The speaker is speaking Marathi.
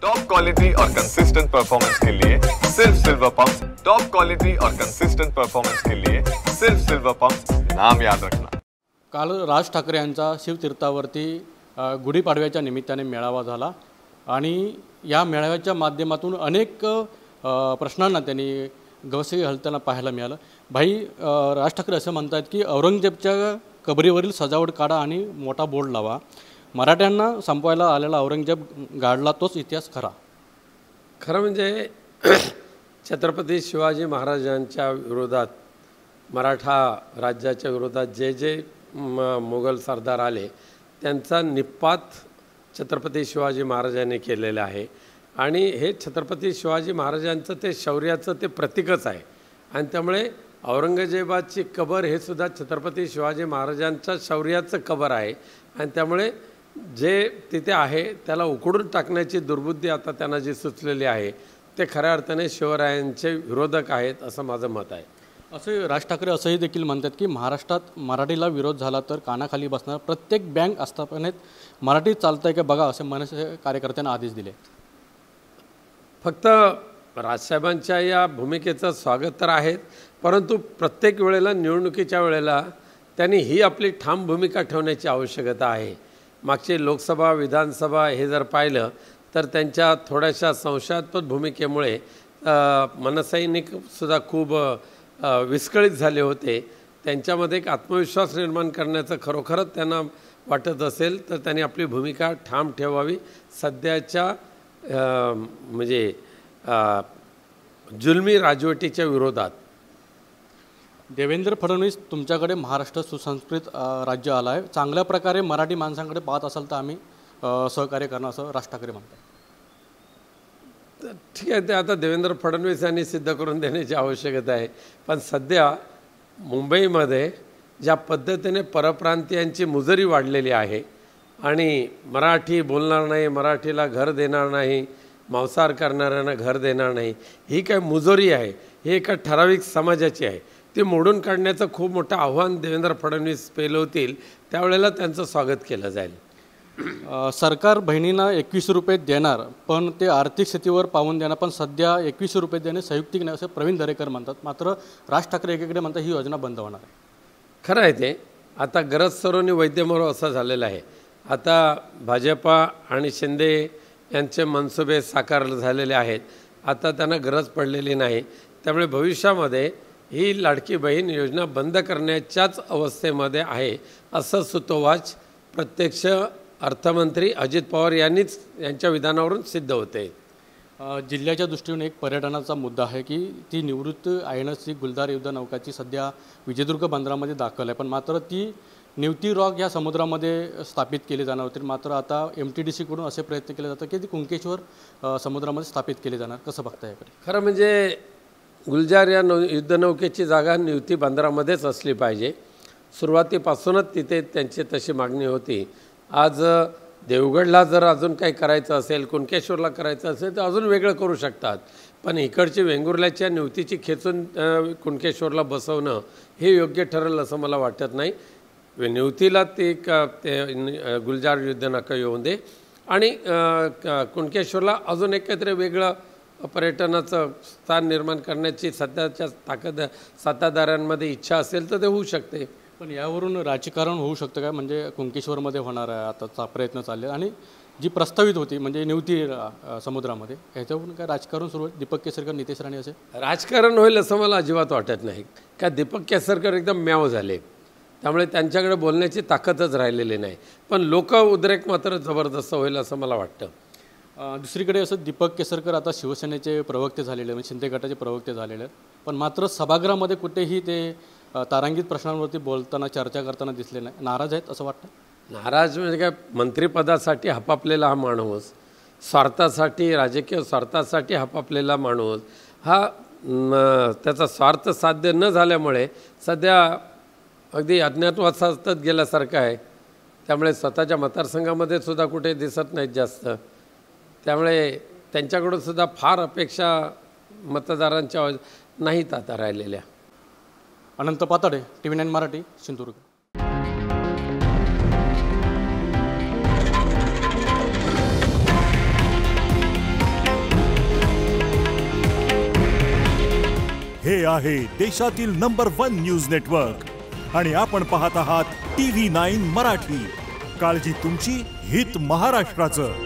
टॉप क्वालिटी और कंसिस्टेंट परफॉर्मेंस के लिए सिर्फ सिल्वर पंप्स। टॉप क्वालिटी और कंसिस्टेंट परफॉर्मेंस के लिए सिर्फ सिल्वर पंप्स, नाम याद रखना। काल राज ठाकरे यांचा शिवतीर्थावरती गुढीपाडव्याच्या निमित्ताने मेळावा झाला आणि या मेळाव्याच्या माध्यमातून अनेक प्रश्नांना त्यांनी गवसणी घालताना पाहायला मिळालं। भाई, राज ठाकरे असं म्हणतात की औरंगजेबच्या कबरीवरील सजावट काढा आणि मोठा बोर्ड लावा। मराठ्यांना संपवायला आलेला औरंगजेब गाडला तोच इतिहास खरा। खरं म्हणजे छत्रपती शिवाजी महाराजांच्या विरोधात, मराठा राज्याच्या विरोधात जे जे मोगल सरदार आले त्यांचा निपात छत्रपती शिवाजी महाराजांनी केलेला आहे आणि हे छत्रपती शिवाजी महाराजांचं ते शौर्याचं ते प्रतीकच आहे। आणि त्यामुळे औरंगजेबाची कबर हे सुद्धा छत्रपती शिवाजी महाराजांच्या शौर्याचं कबर आहे आणि त्यामुळे जे तिथे आहे त्याला उकडून टाकण्याची दुर्बुद्धी आता त्यांना जी सुचलेली आहे ते खऱ्या अर्थाने शिवरायांचे विरोधक आहेत असं माझं मत आहे। असे राज ठाकरे असंही देखील म्हणतात की महाराष्ट्रात मराठीला विरोध झाला तर कानाखाली बसणार, प्रत्येक बँक आस्थापनेत मराठी चालतंय का बघा असे मनसे कार्यकर्त्यांना आदेश दिले। फक्त राजसाहेबांच्या या भूमिकेचं स्वागत तर आहे, परंतु प्रत्येक वेळेला निवडणुकीच्या वेळेला त्यांनी ही आपली ठाम भूमिका ठेवण्याची आवश्यकता आहे। मागची लोकसभा विधानसभा हे जर पाहिलं तर त्यांच्या थोड्याशा संशयास्पद भूमिकेमुळे मनसैनिकसुद्धा खूप विस्कळीत झाले होते। त्यांच्यामध्ये एक आत्मविश्वास निर्माण करण्याचं खरोखरच त्यांना वाटत असेल तर त्यांनी आपली भूमिका ठाम ठेवावी। सध्याच्या म्हणजे जुलमी राजवटीच्या विरोधात। देवेंद्र फडणवीस, तुमच्याकडे महाराष्ट्र सुसंस्कृत राज्य आला आहे, चांगल्या प्रकारे मराठी माणसांकडे पाहत असाल तर आम्ही सहकार्य करणार असं राज ठाकरे म्हणतात। ठीक आहे, ते आता देवेंद्र फडणवीस यांनी सिद्ध करून देण्याची आवश्यकता आहे। पण सध्या मुंबईमध्ये ज्या पद्धतीने परप्रांतीयांची मुजरी वाढलेली आहे आणि मराठी बोलणार नाही, मराठीला घर देणार नाही, मांसाहार करणाऱ्यांना घर देणार नाही, ही काय मुजोरी आहे, ही एका ठराविक समाजाची आहे। ती मोडून काढण्याचं खूप मोठं आव्हान देवेंद्र फडणवीस पेलवतील, त्यावेळेला त्यांचं स्वागत केलं जाईल। सरकार बहिणींना 21 रुपये देणार पण ते आर्थिक स्थितीवर पाहून देणार, पण सध्या 21 रुपये देणे संयुक्तिक नाही असं प्रवीण दरेकर म्हणतात। मात्र राज ठाकरे एकीकडे म्हणतात ही योजना बंद होणार आहे। खरं आहे ते। आता गरज सरोनी वैद्यमरो असं झालेलं आहे। आता भाजपा आणि शिंदे यांचे मनसुबे साकार झालेले आहेत, आता त्यांना गरज पडलेली नाही। त्यामुळे भविष्यामध्ये ही लाडकी बहीण योजना बंद करण्याच्याच अवस्थेमध्ये आहे असं सुतोवाच प्रत्यक्ष अर्थमंत्री अजित पवार यांनीच यांच्या विधानावरून सिद्ध होते। जिल्ह्याच्या दृष्टीने एक पर्यटनाचा मुद्दा आहे की ती निवृत्त INS गुलदार युद्ध नौकाची सध्या विजयदुर्ग बंदरामध्ये दाखल आहे, पण मात्र ती निवती रॉक या समुद्रामध्ये स्थापित केली जाणार होती। मात्र आता MTDC कडून असे प्रयत्न केले जातात की ती कुणकेश्वर समुद्रामध्ये स्थापित केली जाणार, कसं बघता याकडे? खरं म्हणजे गुलजार या युद्धनौकेची जागा निवती बंदरामध्येच असली पाहिजे। सुरुवातीपासूनच तिथे त्यांची तशी मागणी होती। आज देवगडला जर अजून काही करायचं असेल, कुणकेश्वरला करायचं असेल तर अजून वेगळं करू शकतात, पण इकडची वेंगुर्ल्याच्या निवतीची खेचून कुणकेश्वरला बसवणं हे योग्य ठरेल असं मला वाटत नाही। निवतीला ते गुलजार युद्धनौका येऊन दे आणि कुणकेश्वरला अजून एक काहीतरी वेगळं पर्यटनाचं स्थान निर्माण करण्याची सध्याच्या सत्ताधाऱ्यांमध्ये इच्छा असेल तर ते होऊ शकते। पण यावरून राजकारण होऊ शकतं काय? म्हणजे कुणकेश्वरमध्ये होणार आहे आताचा प्रयत्न चालले आणि जी प्रस्तावित होती म्हणजे निवती समुद्रामध्ये, ह्याच्यावरून काय राजकारण सुरू आहे? दीपक केसरकर, नितेश राणे असे राजकारण होईल असं मला अजिबात वाटत नाही। का दीपक केसरकर एकदम म्याव झाले, त्यामुळे त्यांच्याकडे बोलण्याची ताकदच राहिलेली नाही, पण लोक उद्रेक मात्र जबरदस्त होईल असं मला वाटतं। दुसरीकडे असं दीपक केसरकर आता शिवसेनेचे प्रवक्ते झालेले म्हणजे शिंदे गटाचे प्रवक्ते झालेले आहेत, पण मात्र सभागृहामध्ये कुठेही ते तारांकित प्रश्नांवरती बोलताना चर्चा करताना दिसले नाही। नाराज आहेत असं वाटतं? नाराज म्हणजे काय, मंत्रिपदासाठी हपापलेला हा माणूस, स्वार्थासाठी, राजकीय स्वार्थासाठी हपापलेला माणूस हा त्याचा स्वार्थ साध्य न झाल्यामुळे सध्या अगदी अज्ञातवासात गेल्यासारखं आहे। त्यामुळे स्वतःच्या मतदारसंघामध्ये सुद्धा कुठे दिसत नाहीत जास्त, त्यामुळे त्यांच्याकडून सुद्धा फार अपेक्षा मतदारांच्या नाहीत आता राहिलेल्या। अनंत पाताडे, TV9 मराठी, सिंधुदुर्ग। हे आहे देशातील नंबर 1 न्यूज नेटवर्क आणि आपण पाहत आहात TV9 मराठी. काळजी तुमची, हित महाराष्ट्राचं.